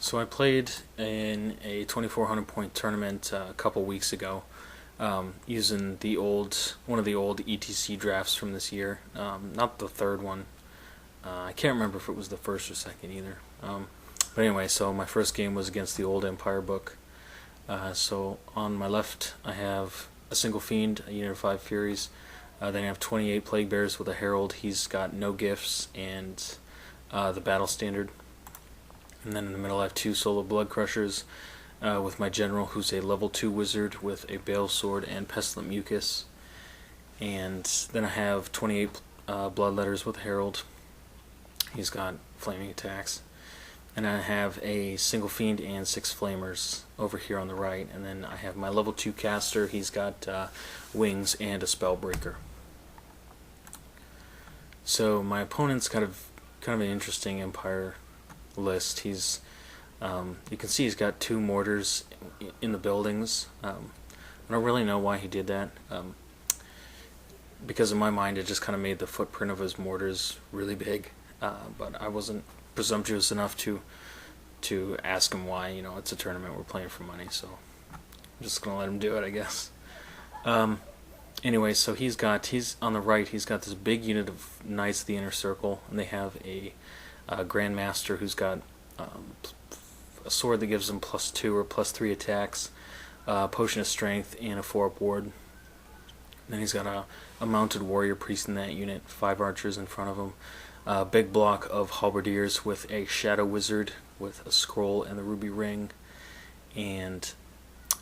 So I played in a 2,400 point tournament a couple weeks ago, using one of the old ETC drafts from this year. Not the third one. I can't remember if it was the first or second either. But anyway, so my first game was against the old Empire book. So on my left, I have a single fiend, a unit of 5 furies. Then I have 28 plague bears with a herald. He's got no gifts and the battle standard. And then in the middle I have 2 solo blood crushers with my general, who's a level 2 wizard with a bale sword and pestilent mucus. And then I have 28 bloodletters with herald. He's got flaming attacks. And I have a single fiend and 6 flamers over here on the right. And then I have my level 2 caster. He's got wings and a spellbreaker. So my opponent's kind of an interesting Empire list. He's you can see he's got 2 mortars in the buildings. I don't really know why he did that, because in my mind it just kind of made the footprint of his mortars really big, but I wasn't presumptuous enough to ask him why. You know, it's a tournament, we're playing for money, so I'm just gonna let him do it, I guess. Anyway, so he's on the right, he's got this big unit of Knights of the Inner Circle, and they have a Grandmaster who's got a sword that gives him +2 or +3 attacks, potion of strength, and a 4-up ward. Then he's got a mounted warrior priest in that unit, 5 archers in front of him, a big block of halberdiers with a shadow wizard with a scroll and the ruby ring, and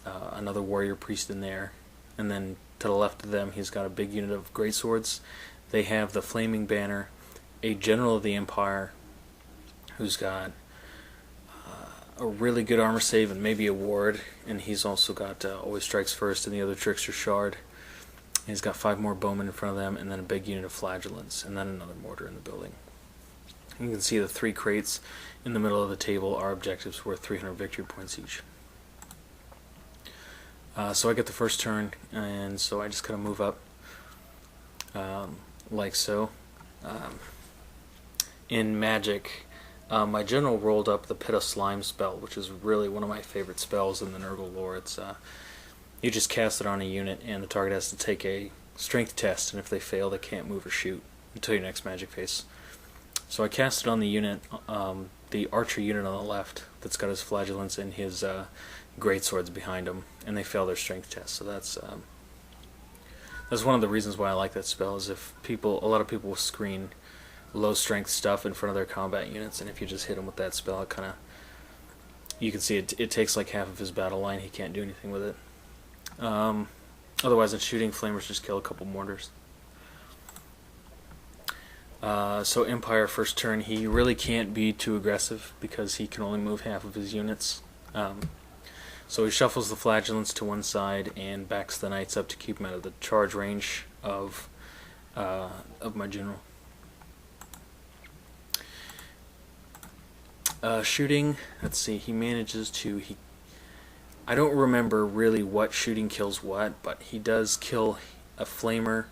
another warrior priest in there. And then to the left of them, he's got a big unit of greatswords. They have the flaming banner, a general of the Empire who's got a really good armor save and maybe a ward, and he's also got always strikes first and the other trickster shard. And he's got 5 more bowmen in front of them, and then a big unit of flagellants, and then another mortar in the building. And you can see the 3 crates in the middle of the table are objectives worth 300 victory points each. So I get the first turn, and so I just kind of move up like so. In Magic, my general rolled up the Pit of Slime spell, which is really one of my favorite spells in the Nurgle lore. It's you just cast it on a unit, and the target has to take a strength test, and if they fail, they can't move or shoot until your next magic phase. So I cast it on the unit, the archer unit on the left, that's got his flagellants and his greatswords behind him, and they fail their strength test. So that's one of the reasons why I like that spell. Is if a lot of people will screen low strength stuff in front of their combat units, and if you just hit him with that spell, it you can see it takes like half of his battle line. He can't do anything with it. Otherwise, in shooting, flamers just kill a couple mortars. So Empire first turn, he really can't be too aggressive because he can only move half of his units. So he shuffles the flagellants to one side and backs the knights up to keep them out of the charge range of my general. Shooting, let's see, he manages to, I don't remember really what shooting kills what, but he does kill a flamer,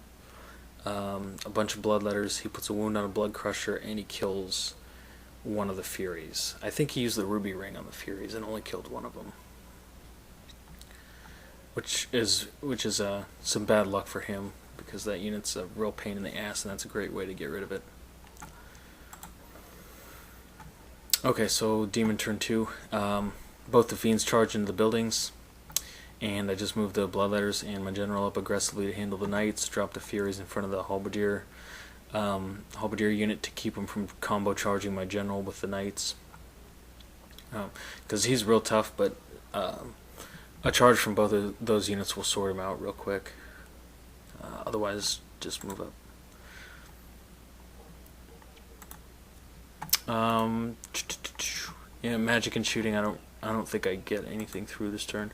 a bunch of bloodletters, he puts a wound on a blood crusher, and he kills one of the furies. I think he used the ruby ring on the furies and only killed one of them, which is some bad luck for him, because that unit's a real pain in the ass, and that's a great way to get rid of it. Okay, so Demon turn 2. Both the fiends charge into the buildings, and I just moved the bloodletters and my general up aggressively to handle the knights, drop the furies in front of the halberdier unit to keep them from combo charging my general with the knights, because he's real tough, but a charge from both of those units will sort him out real quick. Otherwise, just move up. Yeah, magic and shooting, I don't think I get anything through this turn.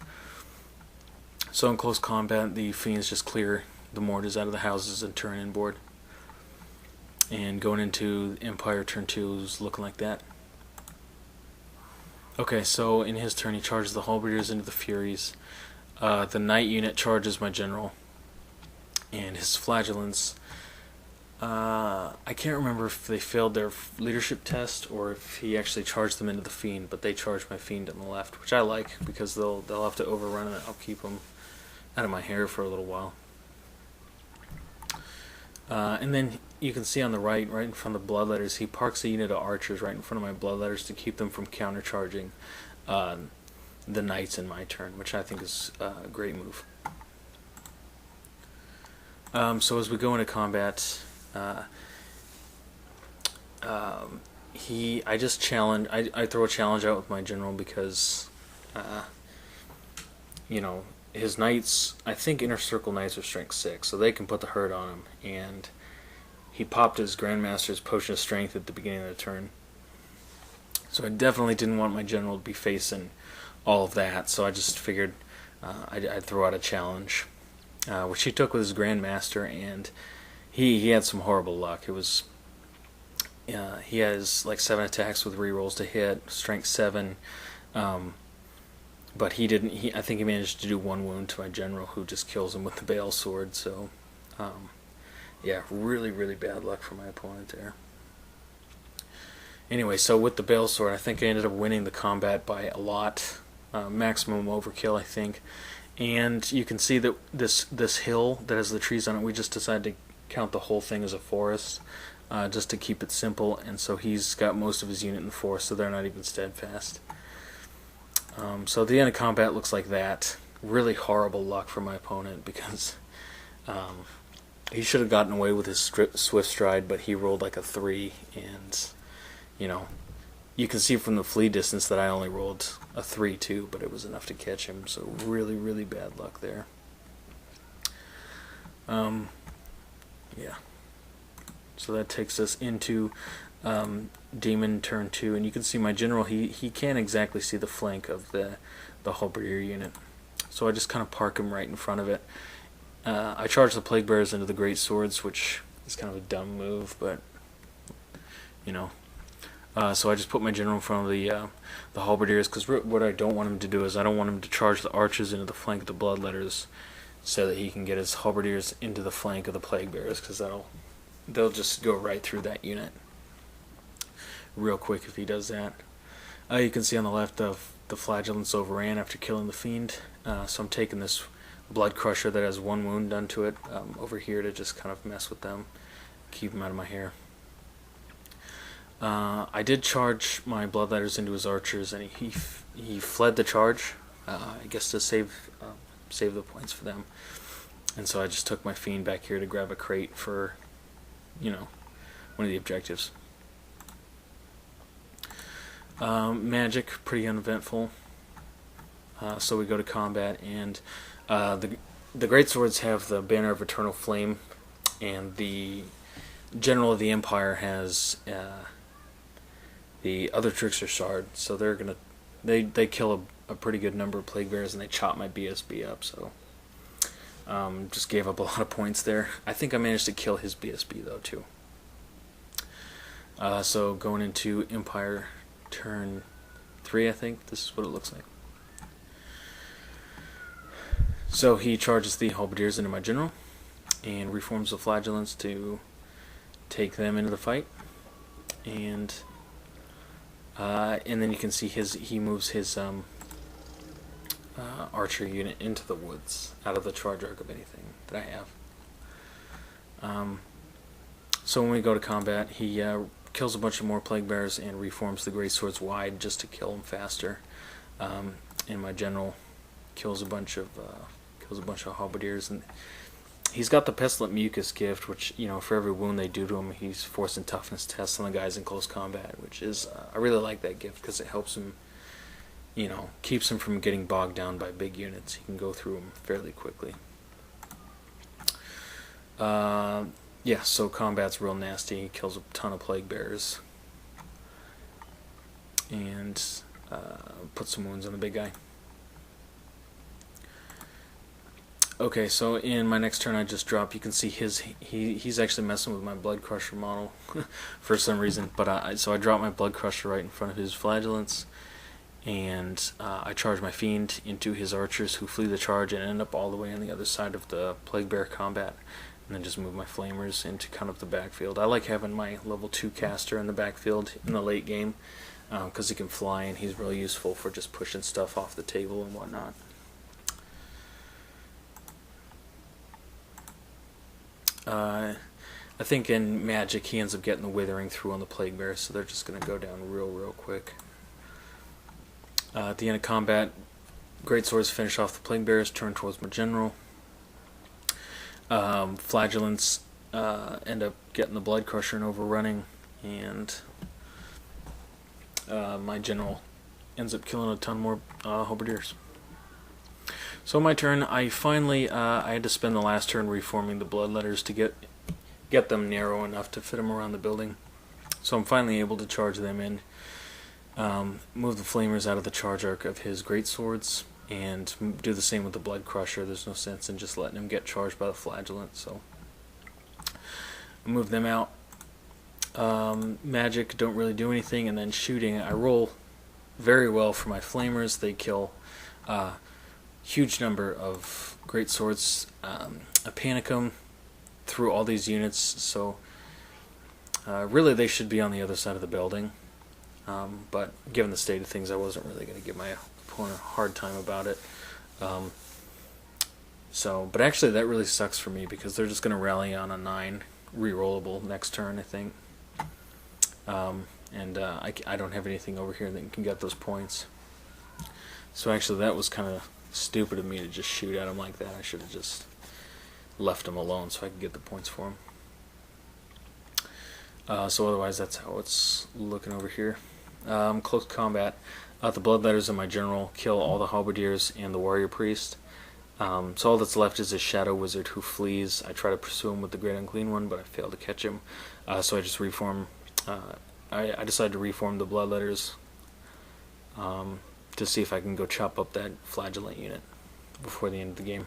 So in close combat, the fiends just clear the mortars out of the houses and turn inboard. And going into Empire turn 2 is looking like that. Okay, so in his turn he charges the halberdiers into the furies. The knight unit charges my general, and his flagellants I can't remember if they failed their leadership test or if he actually charged them into the fiend, but they charged my fiend on the left, which I like because they'll have to overrun it. I'll keep them out of my hair for a little while. And then you can see on the right in front of the bloodletters, he parks a unit of archers right in front of my bloodletters to keep them from countercharging the knights in my turn, which I think is a great move. So as we go into combat, I just challenge. I throw a challenge out with my general because, you know, his knights. I think inner circle knights are strength 6, so they can put the hurt on him. And he popped his Grandmaster's potion of strength at the beginning of the turn, so I definitely didn't want my general to be facing all of that. So I just figured I'd throw out a challenge, which he took with his Grandmaster, and he had some horrible luck. It was he has like 7 attacks with rerolls to hit, strength 7, but he didn't. I think he managed to do 1 wound to my general, who just kills him with the Bale sword. So yeah, really bad luck for my opponent there. Anyway, so with the Bale sword, I think I ended up winning the combat by a lot, maximum overkill, I think. And you can see that this hill that has the trees on it, we just decided to count the whole thing as a forest, just to keep it simple. And so he's got most of his unit in the forest, so they're not even steadfast. So the end of combat looks like that. Really horrible luck for my opponent, because he should have gotten away with his swift stride, but he rolled like a 3, and you know, you can see from the flee distance that I only rolled a 3 too, but it was enough to catch him. So really bad luck there. Yeah. So that takes us into Demon turn 2, and you can see my general. He can't exactly see the flank of the halberdier unit, so I just kind of park him right in front of it. I charge the plague bearers into the great swords, which is kind of a dumb move, but you know. So I just put my general in front of the halberdiers, because what I don't want him to do is I don't want him to charge the archers into the flank of the bloodletters, so that he can get his halberdiers into the flank of the plague bearers, because they'll just go right through that unit real quick if he does that. You can see on the left of the flagellants overran after killing the fiend, so I'm taking this blood crusher that has 1 wound done to it over here to just kind of mess with them, keep them out of my hair. I did charge my bloodletters into his archers, and he fled the charge, I guess to save the points for them. And so I just took my fiend back here to grab a crate for, you know, one of the objectives. Magic, pretty uneventful. So we go to combat, and the greatswords have the Banner of Eternal Flame, and the General of the Empire has the other Trickster Shard. So they're gonna they kill a pretty good number of plague bearers, and they chop my BSB up. So just gave up a lot of points there. I think I managed to kill his BSB though too. So going into Empire turn 3, I think this is what it looks like. So he charges the halberdiers into my general and reforms the flagellants to take them into the fight, and then you can see he moves his archer unit into the woods out of the charge arc of anything that I have. So when we go to combat, he kills a bunch of more plague bearers and reforms the great swords wide just to kill them faster. And my general kills a bunch of halberdiers, and he's got the pestilent mucus gift, which, you know, for every wound they do to him, he's forcing toughness tests on the guys in close combat, which is I really like that gift because it helps him, you know, keeps him from getting bogged down by big units. He can go through them fairly quickly. Yeah, so combat's real nasty. He kills a ton of plague bearers and puts some wounds on the big guy. Okay, so in my next turn I just drop. You can see he's actually messing with my Blood Crusher model for some reason. But so I drop my Blood Crusher right in front of his flagellants, and I charge my fiend into his archers, who flee the charge and end up all the way on the other side of the plague bear combat. and then just move my flamers into kind of the backfield. I like having my level 2 caster in the backfield in the late game, because he can fly and he's really useful for just pushing stuff off the table and whatnot. I think in Magic he ends up getting the Withering through on the Plague Bear, so they're just going to go down real quick. At the end of combat, Great Swords finish off the Plague Bears, turn towards my general. Flagellants end up getting the Blood Crusher and overrunning, and my general ends up killing a ton more halberdiers. So my turn, I finally I had to spend the last turn reforming the Bloodletters to get them narrow enough to fit them around the building. So I'm finally able to charge them in, move the Flamers out of the charge arc of his Great Swords, and do the same with the Blood Crusher. There's no sense in just letting him get charged by the Flagellant, so I move them out. Magic don't really do anything, and then shooting, I roll very well for my Flamers. They kill huge number of Great Swords. I panic them through all these units, so really they should be on the other side of the building, but given the state of things, I wasn't really going to give my opponent a hard time about it. But actually that really sucks for me, because they're just going to rally on a 9 rerollable next turn, I think. I don't have anything over here that can get those points. So actually that was kind of stupid of me to just shoot at him like that. I should have just left him alone so I could get the points for him. So otherwise that's how it's looking over here. Close combat. The Bloodletters and my general kill all the halberdiers and the warrior priest. So all that's left is a shadow wizard who flees. I try to pursue him with the Great Unclean One, but I fail to catch him. So I just reform. I decided to reform the Bloodletters to see if I can go chop up that Flagellant unit before the end of the game.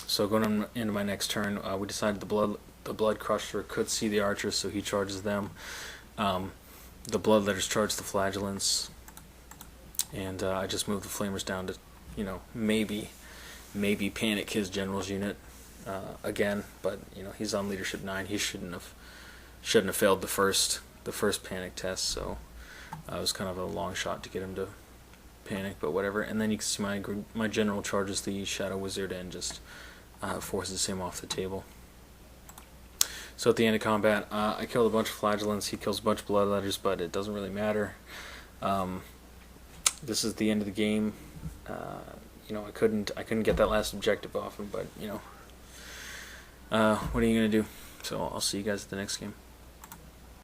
So going into my next turn, we decided the Blood Crusher could see the archers, so he charges them. The Bloodletters charge the Flagellants, and I just moved the Flamers down to, maybe panic his general's unit again. But he's on leadership 9. He shouldn't have failed the first panic test. So it was kind of a long shot to get him to panic, but whatever. And then you can see my general charges the Shadow Wizard and just forces him off the table. So at the end of combat, I killed a bunch of Flagellants. He kills a bunch of Bloodletters, but it doesn't really matter. This is the end of the game. I couldn't get that last objective off him, but what are you gonna do? So I'll see you guys at the next game.